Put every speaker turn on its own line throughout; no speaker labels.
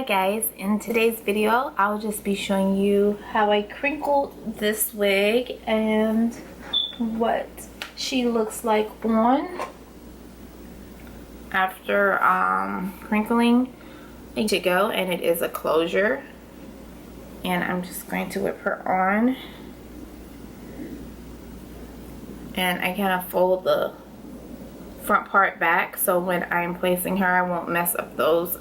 Hi guys, in today's video I'll just be showing you how I crinkled this wig and what she looks like on after crinkling to go, and it is a closure, and I'm just going to whip her on, and I kind of fold the front part back so when I'm placing her I won't mess up those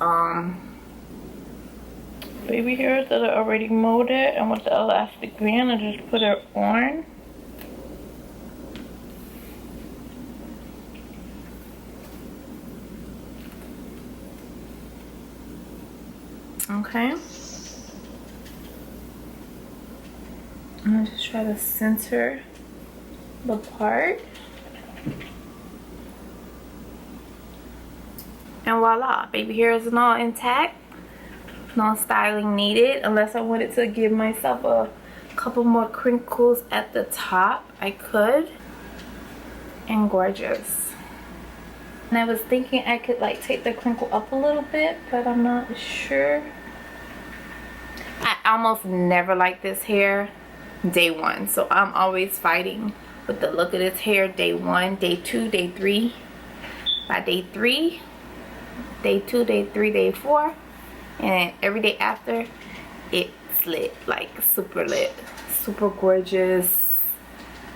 baby hairs that are already molded, and with the elastic band I just put her on. Okay. I'm gonna just try to center the part. And voila, baby hair is all intact. No styling needed unless I wanted to give myself a couple more crinkles at the top. I could. And gorgeous. And I was thinking I could like take the crinkle up a little bit, but I'm not sure. I almost never like this hair day one, so I'm always fighting with the look of this hair day one, day two, day three. By day three, day two, day three, day four, and every day after, it's lit, like super lit, super gorgeous,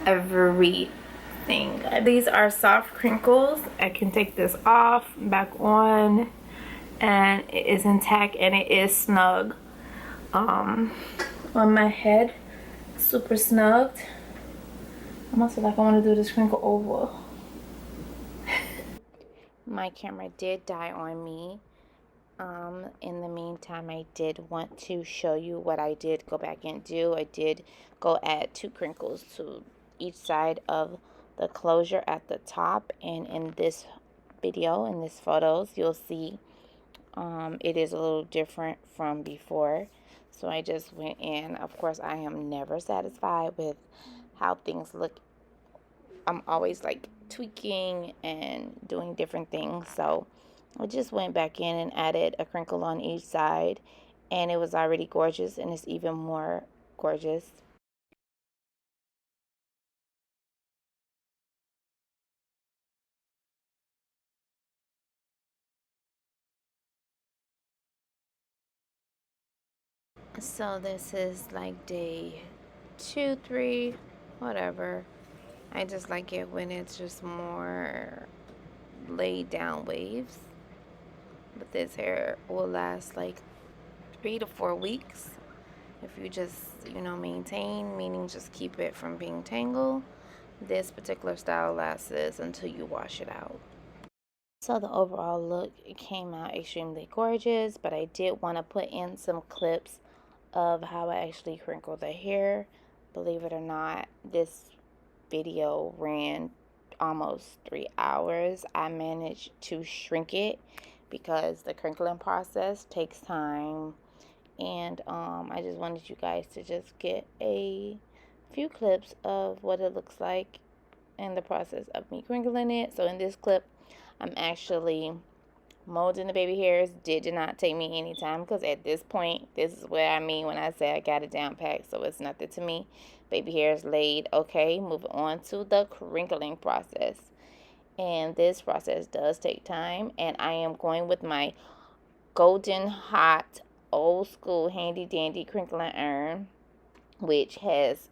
everything. These are soft crinkles. I can take this off, back on, and it is intact and it is snug on my head, super snugged. I must feel like I want to do this crinkle over. My camera did die on me. In the meantime, I did want to show you what I did go back and do. I did go add 2 crinkles to each side of the closure at the top, and in this video, in this photos, you'll see it is a little different from before. So I just went in. Of course, I am never satisfied with how things look. I'm always like tweaking and doing different things, so I just went back in and added a crinkle on each side, and it was already gorgeous, and it's even more gorgeous. So this is like day 2, 3, whatever. I just like it when it's just more laid down waves. But this hair will last like 3 to 4 weeks if you just, you know, maintain, meaning just keep it from being tangled. This particular style lasts until you wash it out. So the overall look, it came out extremely gorgeous, but I did want to put in some clips of how I actually crinkle the hair. Believe it or not, this video ran almost 3 hours. I managed to shrink it because the crinkling process takes time, and I just wanted you guys to just get a few clips of what it looks like in the process of me crinkling it. So in this clip, I'm actually molding the baby hairs. Did not take me any time, because at this point, this is what I mean when I say I got it down packed, so it's nothing to me. Baby hairs laid. Okay, moving on to the crinkling process, and this process does take time, and I am going with my golden hot old school handy dandy crinkling iron, which has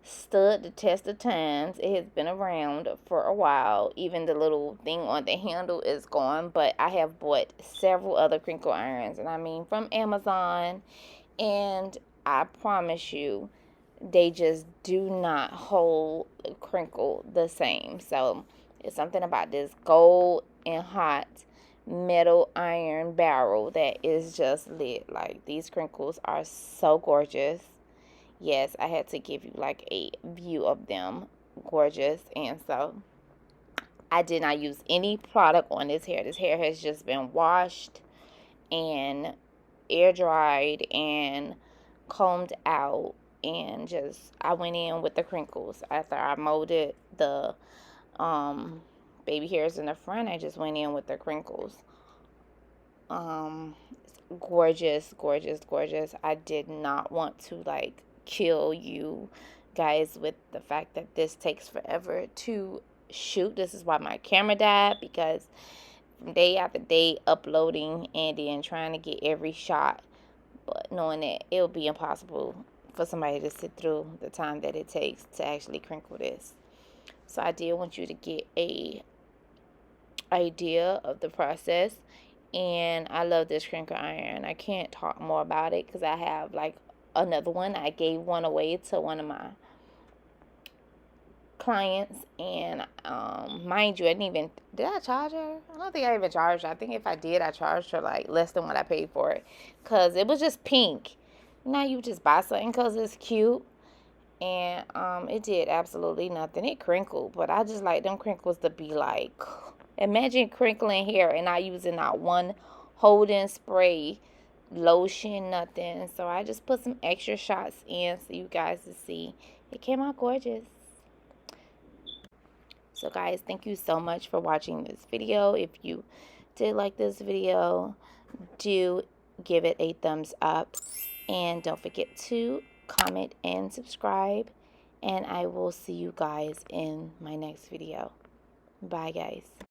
stood the test of times. It has been around for a while. Even the little thing on the handle is gone, but I have bought several other crinkle irons, and I mean from Amazon, and I promise you they just do not hold crinkle the same. So it's something about this gold and hot metal iron barrel that is just lit. Like, these crinkles are so gorgeous. Yes, I had to give you like a view of them. Gorgeous. And so I did not use any product on this hair. This hair has just been washed and air dried and combed out, and just I went in with the crinkles after I molded the baby hairs in the front. I just went in with the crinkles. It's gorgeous, gorgeous, gorgeous. I did not want to like kill you guys with the fact that this takes forever to shoot. This is why my camera died, because day after day uploading and then trying to get every shot, but knowing that it'll be impossible for somebody to sit through the time that it takes to actually crinkle this. So I did want you to get a idea of the process. And I love this crinkle iron. I can't talk more about it because I have like another one. I gave one away to one of my clients, and mind you, I didn't even, did I charge her? I don't think I even charged her. I think if I did, I charged her like less than what I paid for it, because it was just pink. Now you just buy something because it's cute, and it did absolutely nothing. It crinkled, but I just like them crinkles to be like, imagine crinkling hair and not using not one holding spray, lotion, nothing. So I just put some extra shots in so you guys to see. It came out gorgeous. So guys, thank you so much for watching this video. If you did like this video, do give it a thumbs up. And don't forget to comment and subscribe. And I will see you guys in my next video. Bye guys.